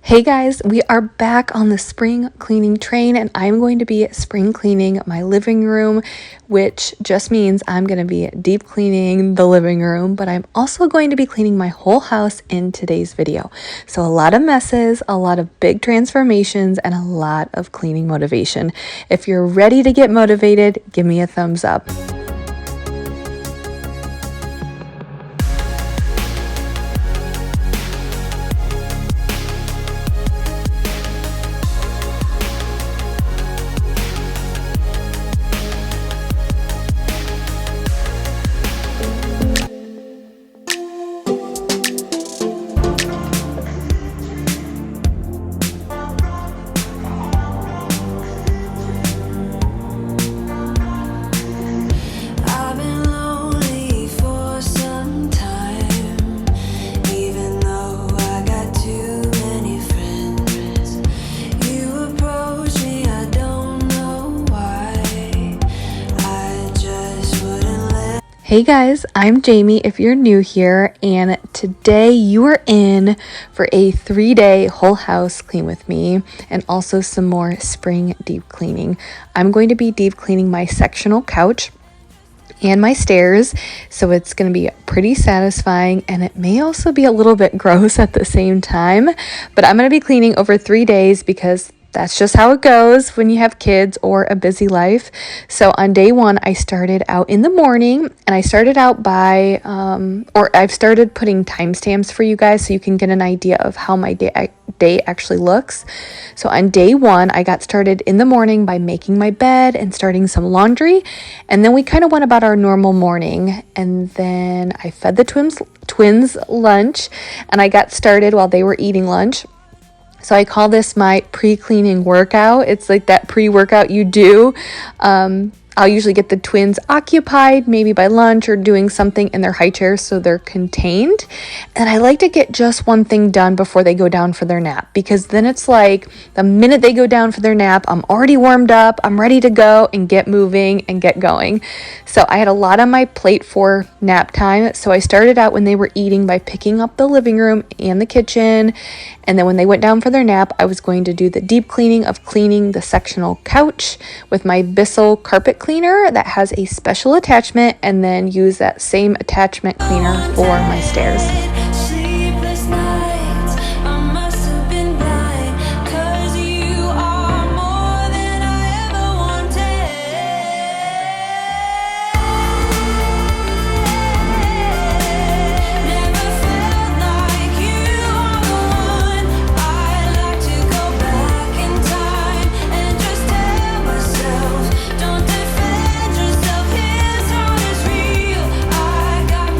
Hey guys, we are back on the spring cleaning train and I'm going to be spring cleaning my living room, which just means I'm going to be deep cleaning the living room, but I'm also going to be cleaning my whole house in today's video. So a lot of messes, a lot of big transformations, and a lot of cleaning motivation. If you're ready to get motivated, give me a thumbs up. Hey guys, I'm Jamie if you're new here, and today you are in for a 3-day whole house clean with me and also some more spring deep cleaning. I'm going to be deep cleaning my sectional couch and my stairs, so it's going to be pretty satisfying and it may also be a little bit gross at the same time, but I'm going to be cleaning over 3 days because that's just how it goes when you have kids or a busy life. So on day one, I started out in the morning and I started out by, I've started putting timestamps for you guys so you can get an idea of how my day actually looks. So on day one, I got started in the morning by making my bed and starting some laundry. And then we kind of went about our normal morning. And then I fed the twins lunch and I got started while they were eating lunch. So I call this my pre-cleaning workout. It's like that pre-workout you do. I'll usually get the twins occupied, maybe by lunch or doing something in their high chairs so they're contained. And I like to get just one thing done before they go down for their nap, because then it's like the minute they go down for their nap, I'm already warmed up, I'm ready to go and get moving and get going. So I had a lot on my plate for nap time. So I started out when they were eating by picking up the living room and the kitchen. And then when they went down for their nap, I was going to do the deep cleaning of cleaning the sectional couch with my Bissell carpet cleaner that has a special attachment, and then use that same attachment cleaner for my stairs.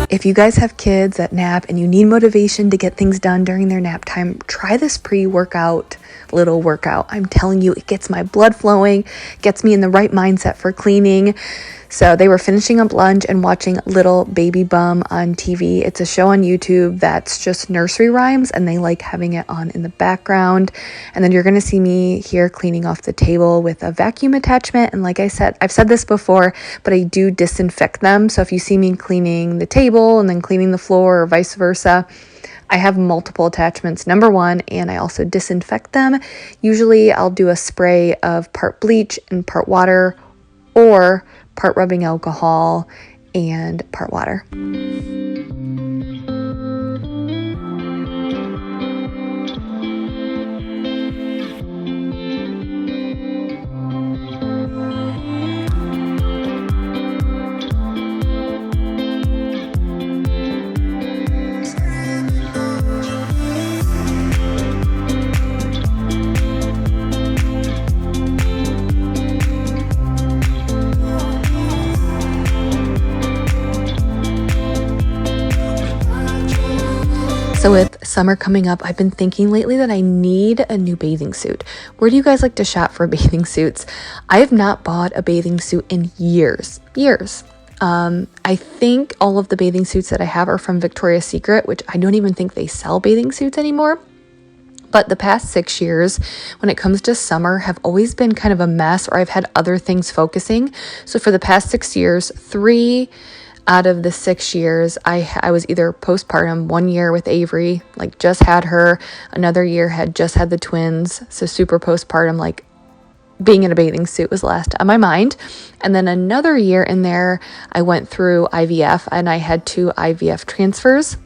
If you guys have kids that nap and you need motivation to get things done during their nap time, try this pre-workout little workout. I'm telling you, it gets my blood flowing, gets me in the right mindset for cleaning. So they were finishing up lunch and watching Little Baby Bum on TV. It's a show on YouTube that's just nursery rhymes, and they like having it on in the background. And then you're going to see me here cleaning off the table with a vacuum attachment. And like I said, I've said this before, but I do disinfect them. So if you see me cleaning the table and then cleaning the floor or vice versa, I have multiple attachments, number one, and I also disinfect them. Usually I'll do a spray of part bleach and part water, or part rubbing alcohol and part water. So with summer coming up, I've been thinking lately that I need a new bathing suit. Where do you guys like to shop for bathing suits? I have not bought a bathing suit in years. I think all of the bathing suits that I have are from Victoria's Secret, which I don't even think they sell bathing suits anymore. But the past 6 years, when it comes to summer, have always been kind of a mess, or I've had other things focusing. So for the past 6 years, 3 out of the 6 years, I was either postpartum, 1 year with Avery, like just had her, another year had just had the twins, so super postpartum, like being in a bathing suit was last on my mind. And then another year in there, I went through IVF and I had 2 IVF transfers.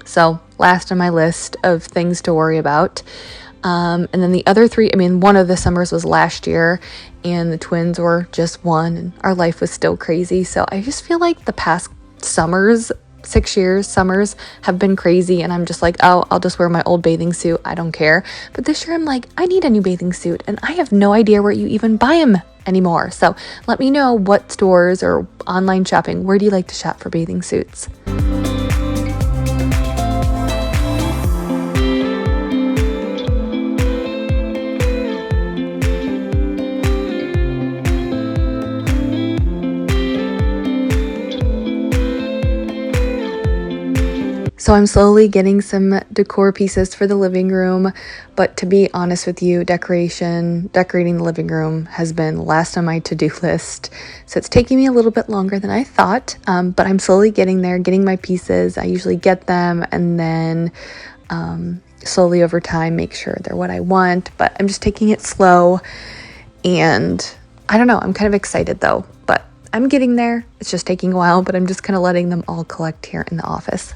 So last on my list of things to worry about. And then the other 3, I mean, one of the summers was last year and the twins were just 1 and our life was still crazy. So I just feel like the past summers, 6 years, summers have been crazy. And I'm just like, oh, I'll just wear my old bathing suit. I don't care. But this year I'm like, I need a new bathing suit and I have no idea where you even buy them anymore. So let me know what stores or online shopping, where do you like to shop for bathing suits? So I'm slowly getting some decor pieces for the living room, but to be honest with you, decorating the living room has been last on my to-do list. So it's taking me a little bit longer than I thought, but I'm slowly getting there, getting my pieces. I usually get them and then slowly over time make sure they're what I want, but I'm just taking it slow. And I don't know, I'm kind of excited though, but I'm getting there. It's just taking a while, but I'm just kind of letting them all collect here in the office.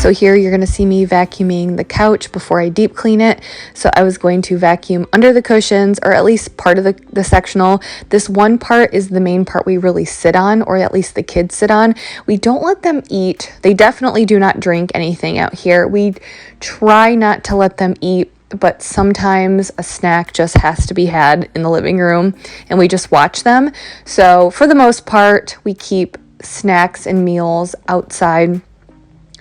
So here you're going to see me vacuuming the couch before I deep clean it. So I was going to vacuum under the cushions, or at least part of the sectional. This one part is the main part we really sit on, or at least the kids sit on. We don't let them eat. They definitely do not drink anything out here. We try not to let them eat, but sometimes a snack just has to be had in the living room and we just watch them. So for the most part, we keep snacks and meals outside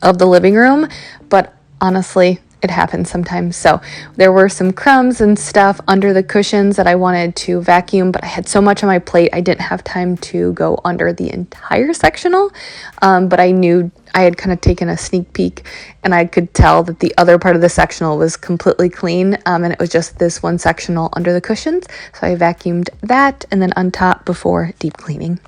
of the living room, but honestly, it happens sometimes. So there were some crumbs and stuff under the cushions that I wanted to vacuum, but I had so much on my plate, I didn't have time to go under the entire sectional. But I knew I had kind of taken a sneak peek and I could tell that the other part of the sectional was completely clean. And it was just this one sectional under the cushions. So I vacuumed that and then on top before deep cleaning.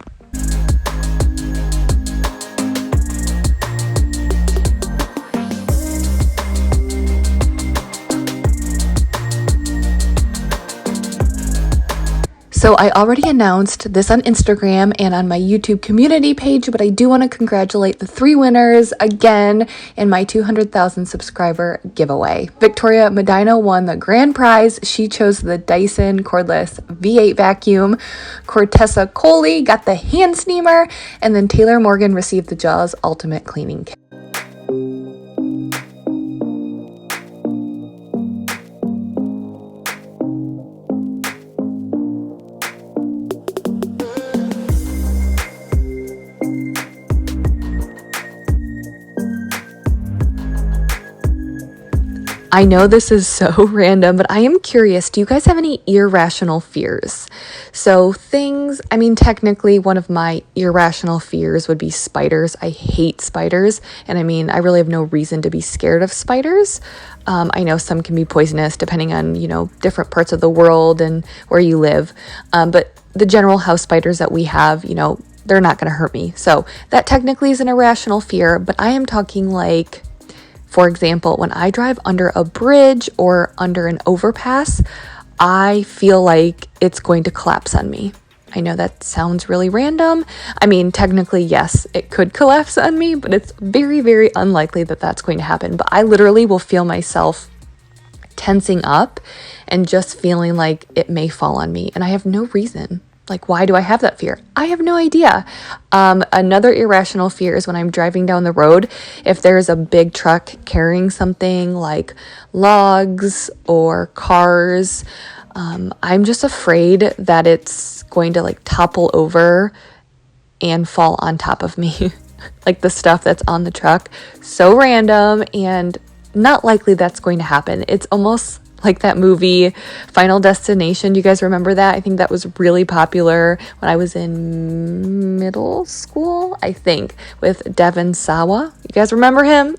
So I already announced this on Instagram and on my YouTube community page, but I do want to congratulate the 3 winners again in my 200,000 subscriber giveaway. Victoria Medina won the grand prize. She chose the Dyson cordless V8 vacuum. Cortessa Coley got the hand steamer, and then Taylor Morgan received the Jaws Ultimate Cleaning Kit. I know this is so random, but I am curious, do you guys have any irrational fears? So things, I mean, technically one of my irrational fears would be spiders. I hate spiders. And I mean, I really have no reason to be scared of spiders. I know some can be poisonous depending on, different parts of the world and where you live. But the general house spiders that we have, they're not going to hurt me. So that technically is an irrational fear, but I am talking like, for example, when I drive under a bridge or under an overpass, I feel like it's going to collapse on me. I know that sounds really random. I mean, technically, yes, it could collapse on me, but it's very, very unlikely that that's going to happen. But I literally will feel myself tensing up and just feeling like it may fall on me. And I have no reason. Like, why do I have that fear? I have no idea. Another irrational fear is when I'm driving down the road, if there's a big truck carrying something like logs or cars, I'm just afraid that it's going to like topple over and fall on top of me. like the stuff that's on the truck. So random and not likely that's going to happen. It's almost like that movie Final Destination. Do you guys remember that? I think that was really popular when I was in middle school, I think, with Devon Sawa. You guys remember him?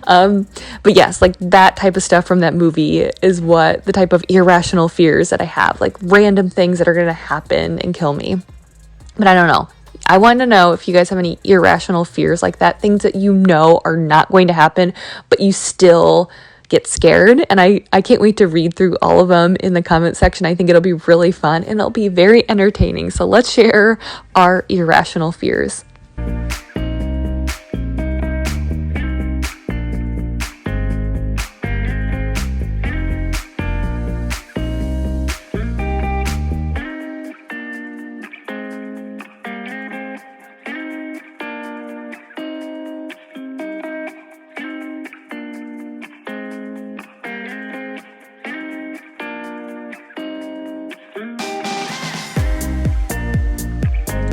But yes, like that type of stuff from that movie is what the type of irrational fears that I have, like random things that are going to happen and kill me. But I don't know. I want to know if you guys have any irrational fears like that, things that you know are not going to happen, but you still get scared. And I can't wait to read through all of them in the comment section. I think it'll be really fun and it'll be very entertaining. So let's share our irrational fears.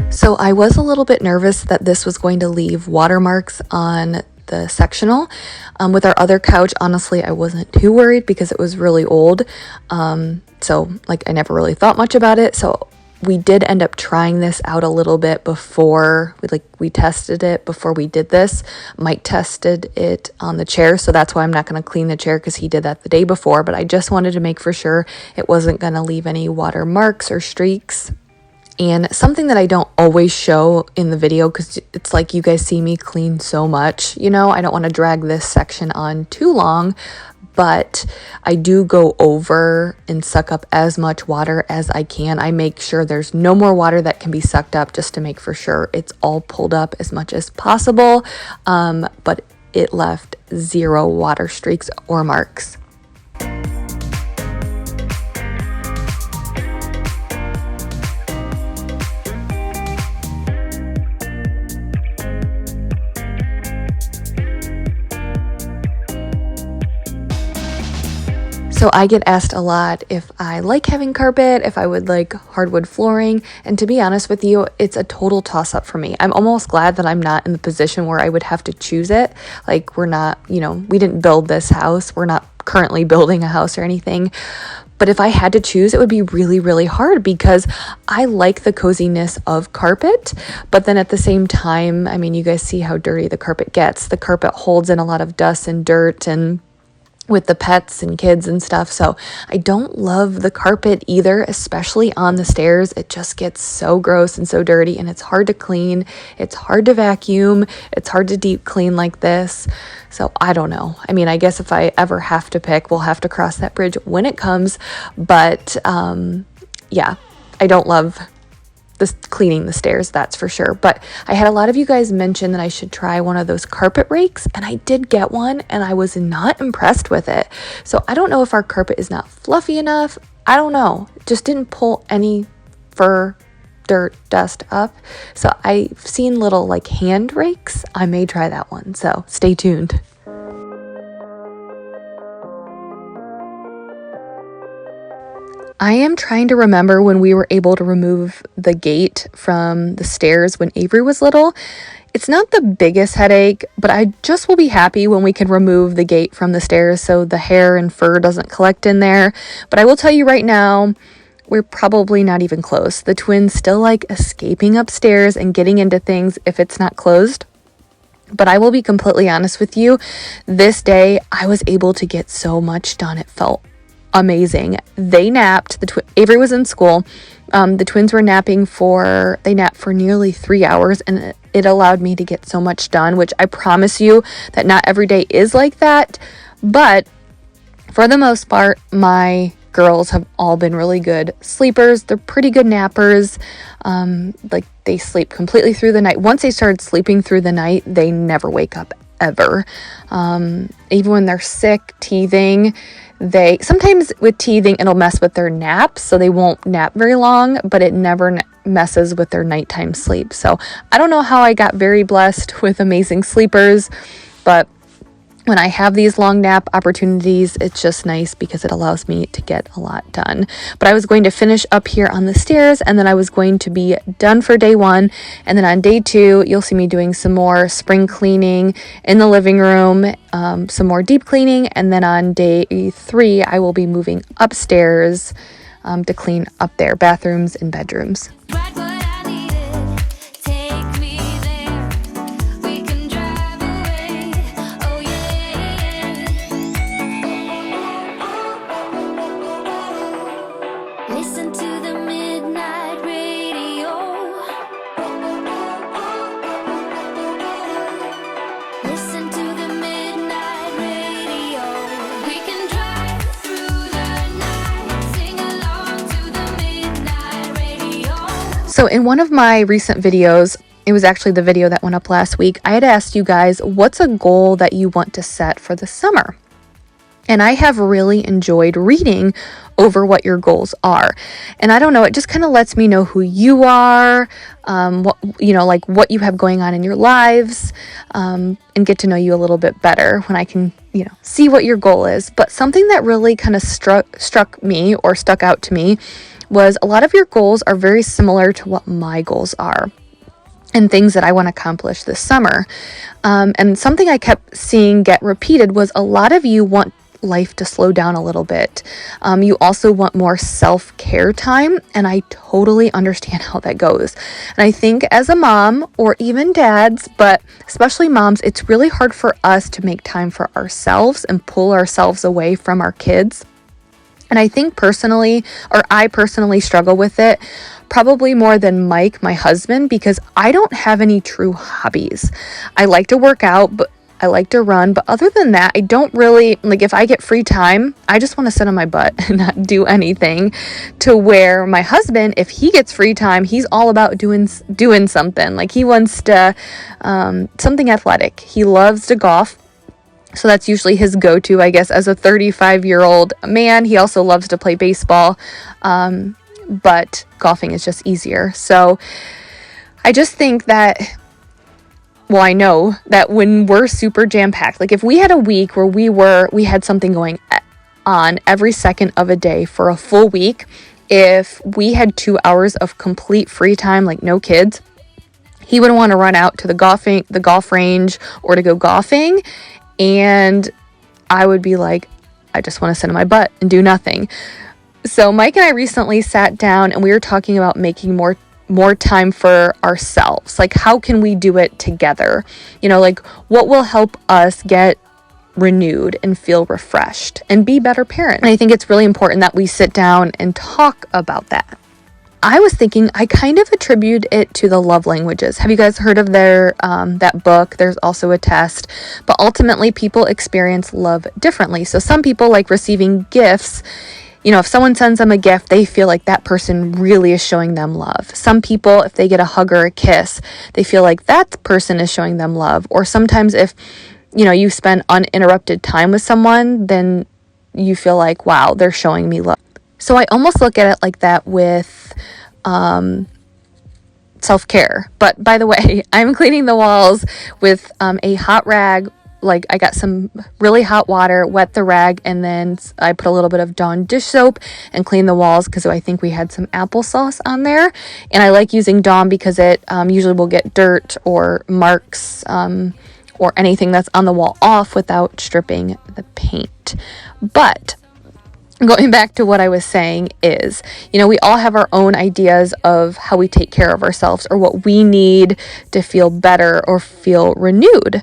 So I was a little bit nervous that this was going to leave watermarks on the sectional. With our other couch, honestly, I wasn't too worried because it was really old. So like I never really thought much about it. So we did end up trying this out a little bit before we tested it before we did this. Mike tested it on the chair, so that's why I'm not going to clean the chair because he did that the day before. But I just wanted to make for sure it wasn't going to leave any water marks or streaks. And something that I don't always show in the video because it's like you guys see me clean so much, you know, I don't want to drag this section on too long, but I do go over and suck up as much water as I can. I make sure there's no more water that can be sucked up just to make for sure it's all pulled up as much as possible. But it left 0 water streaks or marks. So I get asked a lot if I like having carpet, if I would like hardwood flooring, and to be honest with you, it's a total toss-up for me. I'm almost glad that I'm not in the position where I would have to choose it. Like we're not, you know, we didn't build this house. We're not currently building a house or anything. But if I had to choose, it would be really, really hard because I like the coziness of carpet. But then at the same time, I mean, you guys see how dirty the carpet gets. The carpet holds in a lot of dust and dirt and with the pets and kids and stuff. So I don't love the carpet either, especially on the stairs. It just gets so gross and so dirty and it's hard to clean. It's hard to vacuum. It's hard to deep clean like this. So I don't know. I mean, I guess if I ever have to pick, we'll have to cross that bridge when it comes. But yeah, I don't love cleaning the stairs, that's for sure. But I had a lot of you guys mention that I should try one of those carpet rakes, and I did get one and I was not impressed with it. So I don't know if our carpet is not fluffy enough. I don't know. It just didn't pull any fur, dirt, dust up. So I've seen little like hand rakes. I may try that one. So stay tuned. I am trying to remember when we were able to remove the gate from the stairs when Avery was little. It's not the biggest headache, but I just will be happy when we can remove the gate from the stairs so the hair and fur doesn't collect in there. But I will tell you right now, we're probably not even close. The twins still like escaping upstairs and getting into things if it's not closed. But I will be completely honest with you, this day I was able to get so much done. It felt amazing. They napped. Avery was in school. The twins were napping they napped for nearly 3 hours, and it allowed me to get so much done, which I promise you that not every day is like that. But for the most part, my girls have all been really good sleepers. They're pretty good nappers. Like they sleep completely through the night. Once they started sleeping through the night, they never wake up ever. Even when they're sick, teething, sometimes with teething it'll mess with their naps, so they won't nap very long, but it never messes with their nighttime sleep. So I don't know how I got very blessed with amazing sleepers, but when I have these long nap opportunities, it's just nice because it allows me to get a lot done. But I was going to finish up here on the stairs, and then I was going to be done for day 1. And then on day 2, you'll see me doing some more spring cleaning in the living room, some more deep cleaning. And then on day 3, I will be moving upstairs to clean up their bathrooms and bedrooms. So in one of my recent videos, it was actually the video that went up last week, I had asked you guys, what's a goal that you want to set for the summer? And I have really enjoyed reading over what your goals are. And I don't know, it just kind of lets me know who you are, what you have going on in your lives, and get to know you a little bit better when I can, see what your goal is. But something that really kind of struck me or stuck out to me was a lot of your goals are very similar to what my goals are and things that I want to accomplish this summer. And something I kept seeing get repeated was a lot of you want life to slow down a little bit. You also want more self-care time, and I totally understand how that goes. And I think as a mom, or even dads, but especially moms, it's really hard for us to make time for ourselves and pull ourselves away from our kids. And I think I personally struggle with it probably more than Mike, my husband, because I don't have any true hobbies. I like to work out, but I like to run, but other than that, I don't really, if I get free time, I just want to sit on my butt and not do anything. To where my husband, if he gets free time, he's all about doing something. He wants to, something athletic. He loves to golf. So that's usually his go-to, I guess, as a 35-year-old man. He also loves to play baseball, but golfing is just easier. So I just think that, I know that when we're super jam-packed, if we had a week where we had something going on every second of a day for a full week, if we had 2 hours of complete free time, no kids, he would want to run out to the golf range or to go golfing. And I would be like, I just want to sit on my butt and do nothing. So Mike and I recently sat down and we were talking about making more time for ourselves. How can we do it together? What will help us get renewed and feel refreshed and be better parents? And I think it's really important that we sit down and talk about that. I was thinking, I kind of attribute it to the love languages. Have you guys heard of that book? There's also a test, but ultimately people experience love differently. So some people like receiving gifts. If someone sends them a gift, they feel like that person really is showing them love. Some people, if they get a hug or a kiss, they feel like that person is showing them love. Or sometimes if, you spend uninterrupted time with someone, then you feel like, wow, they're showing me love. So I almost look at it like that with self-care. But by the way, I'm cleaning the walls with a hot rag. I got some really hot water, wet the rag, and then I put a little bit of Dawn dish soap and clean the walls because I think we had some applesauce on there. And I like using Dawn because it usually will get dirt or marks or anything that's on the wall off without stripping the paint. But going back to what I was saying is, we all have our own ideas of how we take care of ourselves or what we need to feel better or feel renewed.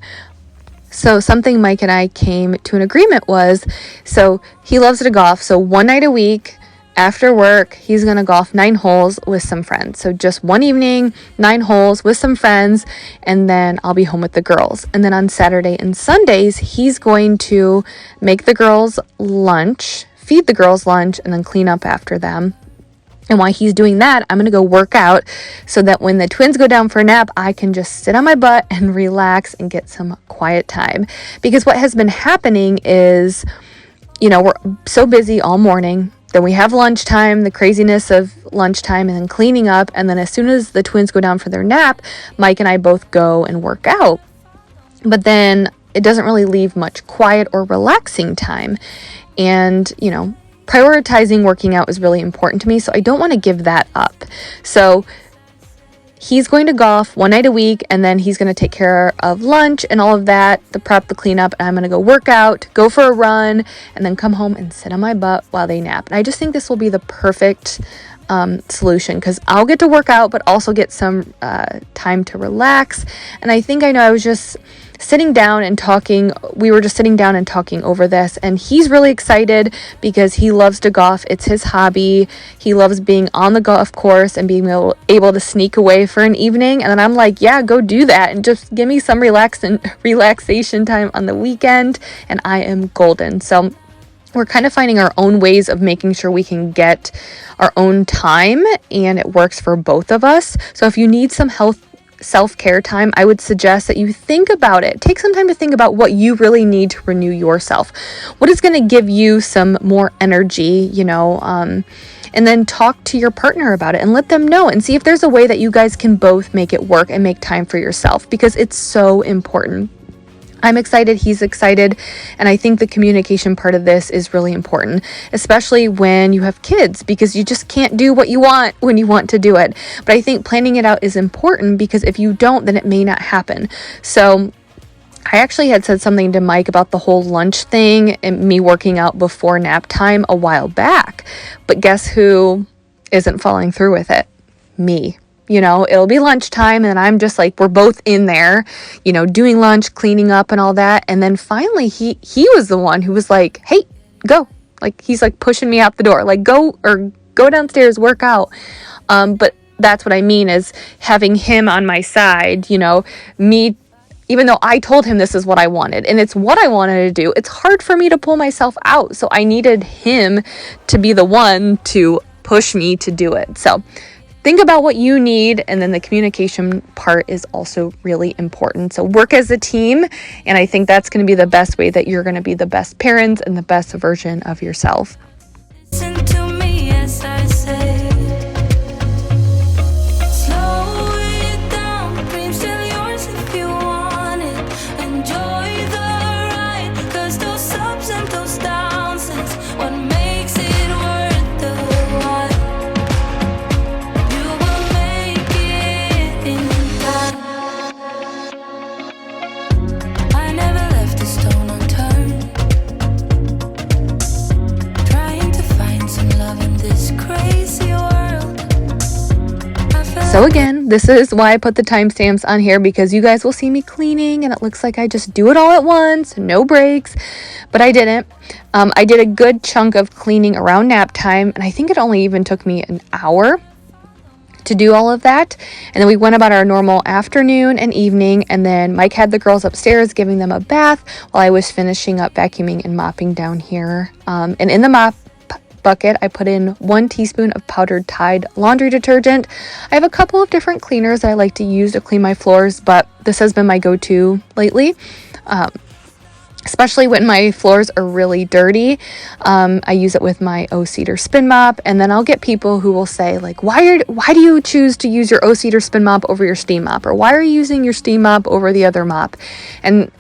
So something Mike and I came to an agreement was, so he loves to golf. So one night a week after work, he's going to golf 9 holes with some friends. So just one evening, 9 holes with some friends, and then I'll be home with the girls. And then on Saturday and Sundays, he's going to make the girls lunch, feed the girls lunch, and then clean up after them. And while he's doing that, I'm going to go work out so that when the twins go down for a nap, I can just sit on my butt and relax and get some quiet time. Because what has been happening is, we're so busy all morning. Then we have lunchtime, the craziness of lunchtime, and then cleaning up. And then as soon as the twins go down for their nap, Mike and I both go and work out. But then it doesn't really leave much quiet or relaxing time. And, you know, prioritizing working out is really important to me, so I don't want to give that up. So he's going to golf one night a week, and then he's going to take care of lunch and all of that, the prep, the cleanup, and I'm going to go work out, go for a run, and then come home and sit on my butt while they nap. And I just think this will be the perfect solution, because I'll get to work out but also get some time to relax. And I think, I know, I was just sitting down and talking, we were just sitting down and talking over this, and he's really excited because he loves to golf. It's his hobby. He loves being on the golf course and being able to sneak away for an evening. And then I'm like, yeah, go do that and just give me some relaxation time on the weekend, and I am golden. So we're kind of finding our own ways of making sure we can get our own time and it works for both of us. So if you need some self-care time, I would suggest that you think about it. Take some time to think about what you really need to renew yourself. What is going to give you some more energy, you know, and then talk to your partner about it and let them know and see if there's a way that you guys can both make it work and make time for yourself, because it's so important. I'm excited, he's excited, and I think the communication part of this is really important, especially when you have kids, because you just can't do what you want when you want to do it. But I think planning it out is important, because if you don't, then it may not happen. So I actually had said something to Mike about the whole lunch thing and me working out before nap time a while back. But guess who isn't following through with it? Me. You know, it'll be lunchtime and I'm just like, we're both in there, you know, doing lunch, cleaning up and all that. And then finally he was the one who was like, hey, go. Like, he's like pushing me out the door, like, go downstairs, work out. But that's what I mean, is having him on my side, you know, me, even though I told him this is what I wanted and it's what I wanted to do, it's hard for me to pull myself out. So I needed him to be the one to push me to do it. So think about what you need, and then the communication part is also really important. So work as a team, and I think that's going to be the best way that you're going to be the best parents and the best version of yourself. Listen to me as I say, slow it down, dreams still yours if you want it. Enjoy the ride, 'cause those ups and those downs is what makes it worth the while. So again, this is why I put the timestamps on here, because you guys will see me cleaning and it looks like I just do it all at once, no breaks, but I didn't. I did a good chunk of cleaning around nap time, and I think it only even took me an hour to do all of that. And then we went about our normal afternoon and evening, and then Mike had the girls upstairs giving them a bath while I was finishing up vacuuming and mopping down here. And in the mop bucket, I put in 1 teaspoon of powdered Tide laundry detergent. I have a couple of different cleaners that I like to use to clean my floors, but this has been my go-to lately. Especially when my floors are really dirty. I use it with my O-Cedar spin mop, and then I'll get people who will say, like, why do you choose to use your O-Cedar spin mop over your steam mop? Or why are you using your steam mop over the other mop? And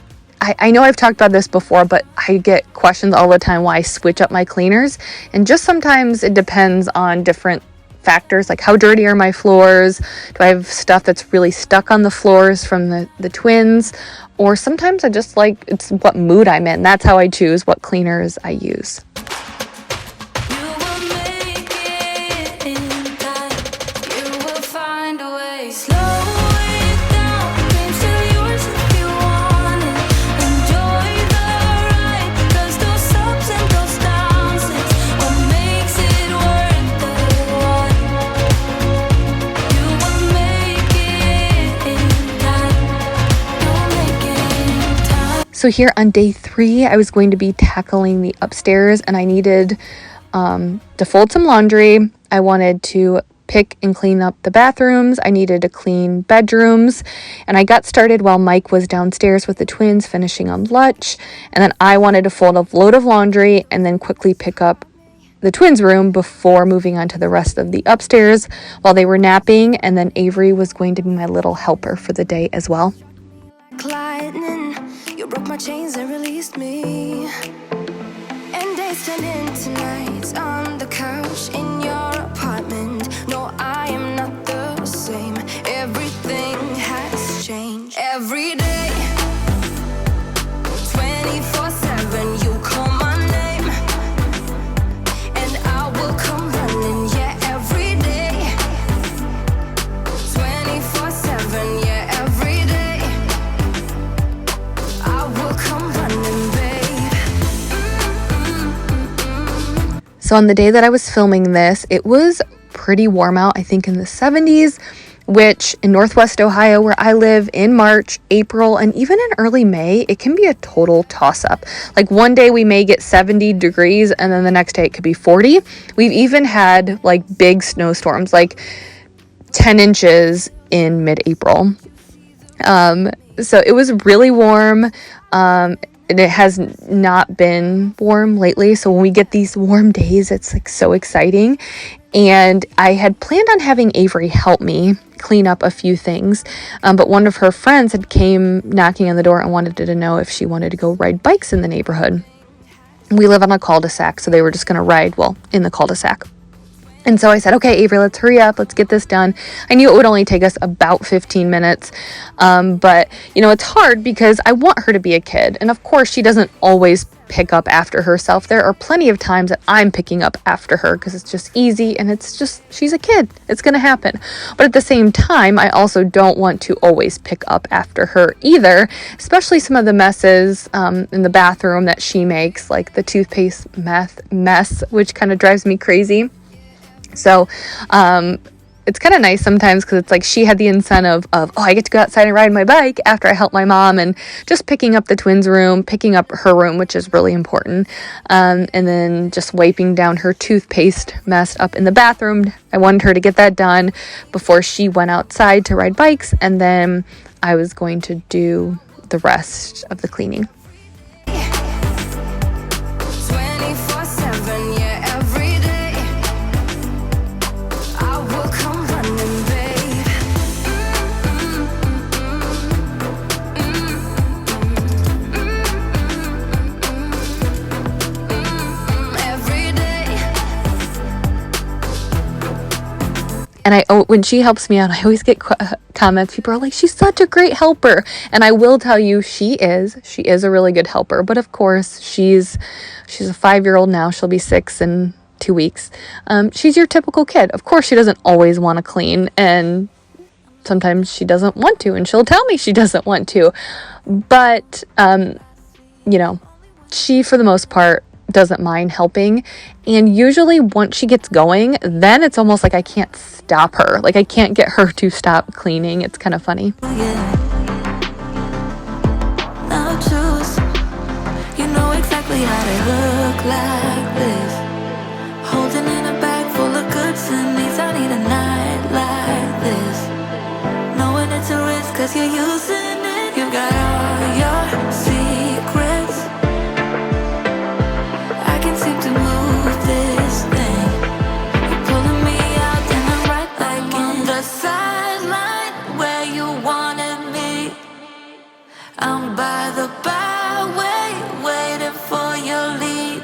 I know I've talked about this before, but I get questions all the time why I switch up my cleaners. And just sometimes it depends on different factors, like how dirty are my floors? Do I have stuff that's really stuck on the floors from the twins? Or sometimes I just like, it's what mood I'm in. That's how I choose what cleaners I use. So here on day 3, I was going to be tackling the upstairs, and I needed to fold some laundry. I wanted to pick and clean up the bathrooms. I needed to clean bedrooms, and I got started while Mike was downstairs with the twins finishing on lunch. And then I wanted to fold a load of laundry and then quickly pick up the twins' room before moving on to the rest of the upstairs while they were napping. And then Avery was going to be my little helper for the day as well. Lightning You broke my chains and released me. And days turn into nights on the couch in your apartment. No, I am not the same. Everything has changed. Every day, 24/7, you call my name, and I will come running. Yeah, every day, 24/7. Yeah, every day, I will come running, babe. So on the day that I was filming this, it was pretty warm out, I think in the 70s, which in Northwest Ohio, where I live, in March, April, and even in early May, it can be a total toss-up. Like one day we may get 70 degrees, and then the next day it could be 40. We've even had like big snowstorms, like 10 inches in mid-April. So it was really warm, and it has not been warm lately. So when we get these warm days, it's like so exciting. And I had planned on having Avery help me clean up a few things, but one of her friends had came knocking on the door and wanted to know if she wanted to go ride bikes in the neighborhood. We live on a cul-de-sac, so they were just going to ride, well, in the cul-de-sac. And so I said, okay, Avery, let's hurry up. Let's get this done. I knew it would only take us about 15 minutes. But, you know, it's hard because I want her to be a kid. And of course, she doesn't always pick up after herself. There are plenty of times that I'm picking up after her because it's just easy and it's just, she's a kid. It's going to happen. But at the same time, I also don't want to always pick up after her either, especially some of the messes in the bathroom that she makes, like the toothpaste mess, which kind of drives me crazy. So, it's kind of nice sometimes because it's like she had the incentive of, oh, I get to go outside and ride my bike after I help my mom, and just picking up the twins' room, picking up her room, which is really important. And then just wiping down her toothpaste mess up in the bathroom. I wanted her to get that done before she went outside to ride bikes. And then I was going to do the rest of the cleaning. 24/7, yeah, every day, I will come running, babe. Every day. And when she helps me out, I always get comments. People are like, she's such a great helper. And I will tell you, she is a really good helper. But of course, she's a 5-year-old now. She'll be 6 in 2 weeks. She's your typical kid. Of course, she doesn't always want to clean, and sometimes she doesn't want to, and she'll tell me she doesn't want to. But, you know, she, for the most part, doesn't mind helping. And usually once she gets going, then it's almost like I can't stop her. Like I can't get her to stop cleaning. It's kind of funny. Now choose. You know exactly how to look like this. Holding in a bag full of goods and needs. I need a night like this. Knowing it's a risk cause you're using it. You got all your secrets. I can seem to move this thing. You're pulling me out and I'm right back in the sideline where you wanted me. I'm by the byway, waiting for your lead.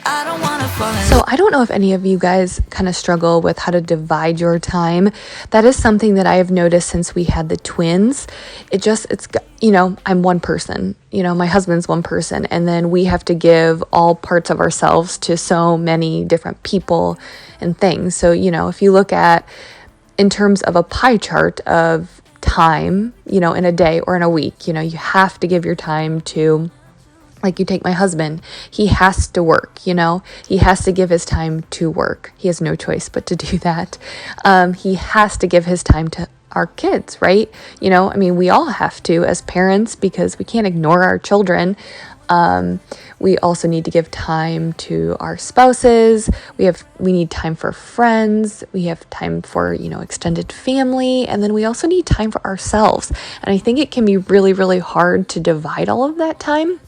I don't wanna fall in. So I don't know if any of you guys kind of struggle with how to divide your time. That is something that I have noticed since we had the twins. It's, you know, I'm one person, you know, my husband's one person, and then we have to give all parts of ourselves to so many different people and things. So, you know, if you look at in terms of a pie chart of time, you know, in a day or in a week, you know, you have to give your time to, like, you take my husband, he has to work, you know, he has to give his time to work. He has no choice but to do that. He has to give his time to our kids, right? You know, I mean, we all have to as parents because we can't ignore our children. We also need to give time to our spouses. We need time for friends. We have time for, you know, extended family. And then we also need time for ourselves. And I think it can be really, really hard to divide all of that time.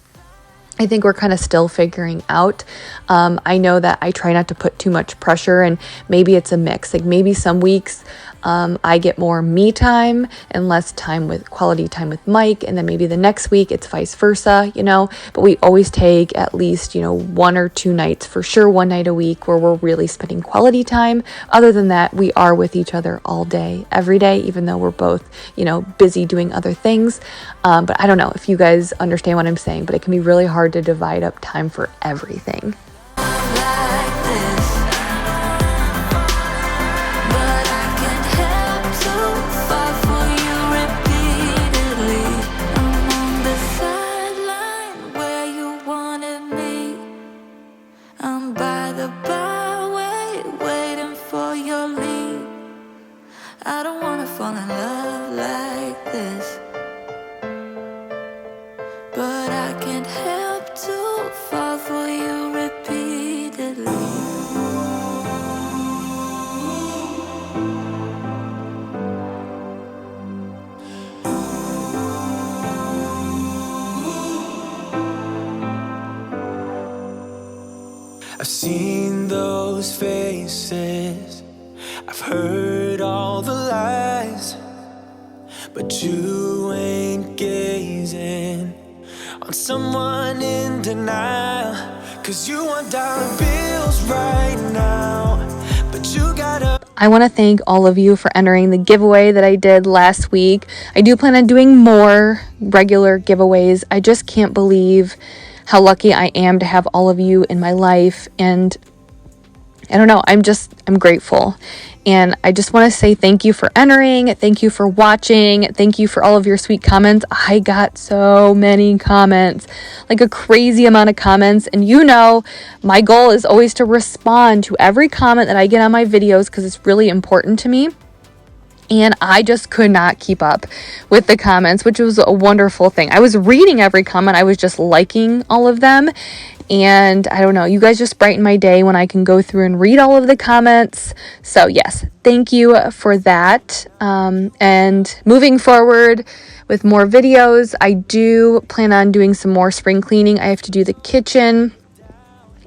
I think we're kind of still figuring out. I know that I try not to put too much pressure, and maybe it's a mix. Like maybe some weeks I get more me time and less time with quality time with Mike. And then maybe the next week it's vice versa, you know, but we always take at least, you know, 1 or 2 nights, for sure 1 night a week, where we're really spending quality time. Other than that, we are with each other all day, every day, even though we're both, you know, busy doing other things. But I don't know if you guys understand what I'm saying, but it can be really hard to divide up time for everything. I don't wanna fall in love like this, but I can't help to fall for you repeatedly. I've seen those faces, I've heard all the lies, but you ain't gazing on someone in denial. 'Cause you want dollar bills right now, but you gotta. I want to thank all of you for entering the giveaway that I did last week. I do plan on doing more regular giveaways. I just can't believe how lucky I am to have all of you in my life, and I don't know, I'm grateful. And I just want to say thank you for entering. Thank you for watching. Thank you for all of your sweet comments. I got so many comments, like a crazy amount of comments. And you know, my goal is always to respond to every comment that I get on my videos because it's really important to me. And I just could not keep up with the comments, which was a wonderful thing. I was reading every comment. I was just liking all of them. And I don't know, you guys just brighten my day when I can go through and read all of the comments. So yes, thank you for that. And moving forward with more videos, I do plan on doing some more spring cleaning. I have to do the kitchen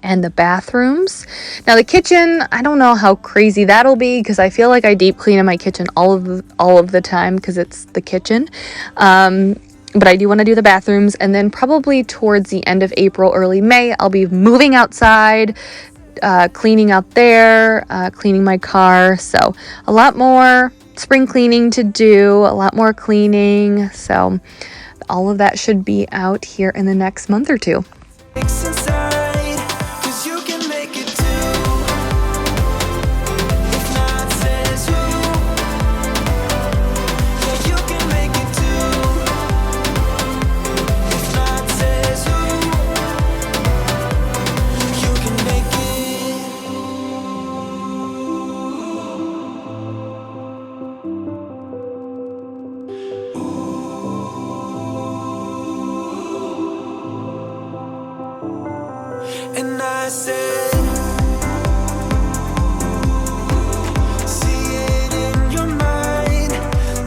and the bathrooms. Now the kitchen, I don't know how crazy that'll be because I feel like I deep clean in my kitchen all of the time because it's the kitchen. But I do want to do the bathrooms, and then probably towards the end of April, early May, I'll be moving outside, cleaning out there, cleaning my car. So a lot more spring cleaning to do, a lot more cleaning. So all of that should be out here in the next month or two. And I said, see it in your mind,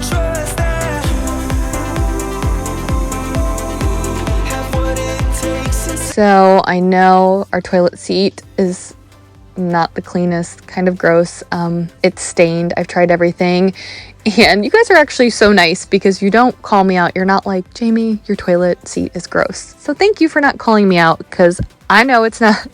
trust that, have what it takes. So I know our toilet seat is not the cleanest, kind of gross. It's stained. I've tried everything. And you guys are actually so nice because you don't call me out. You're not like, Jamie, your toilet seat is gross. So thank you for not calling me out because I know it's not.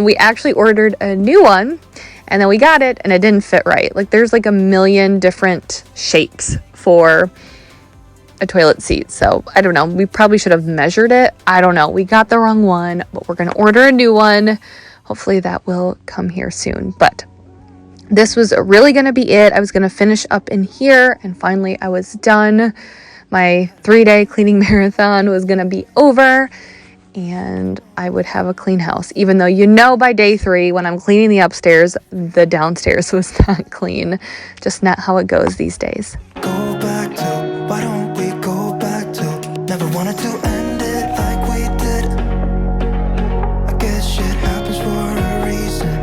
We actually ordered a new one and then we got it and it didn't fit right. Like there's like a million different shapes for a toilet seat. So I don't know. We probably should have measured it. I don't know. We got the wrong one, but we're going to order a new one. Hopefully that will come here soon. But this was really going to be it. I was going to finish up in here and finally I was done. My 3-day cleaning marathon was going to be over and I would have a clean house. Even though you know by day 3 when I'm cleaning the upstairs, the downstairs was not clean. Just not how it goes these days. Go back to, why don't we go back to, never wanted to end it like we did. I guess shit happens for a reason,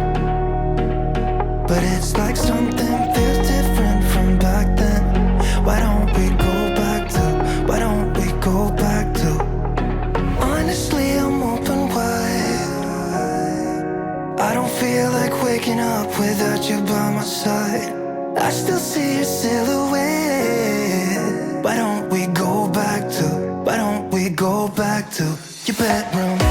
but it's like something feels different from back then. Why don't we go back to, why don't we go back to, honestly I'm open wide. I don't feel like waking up without you by my side. I still see your silhouette. Why don't we go back to your bedroom?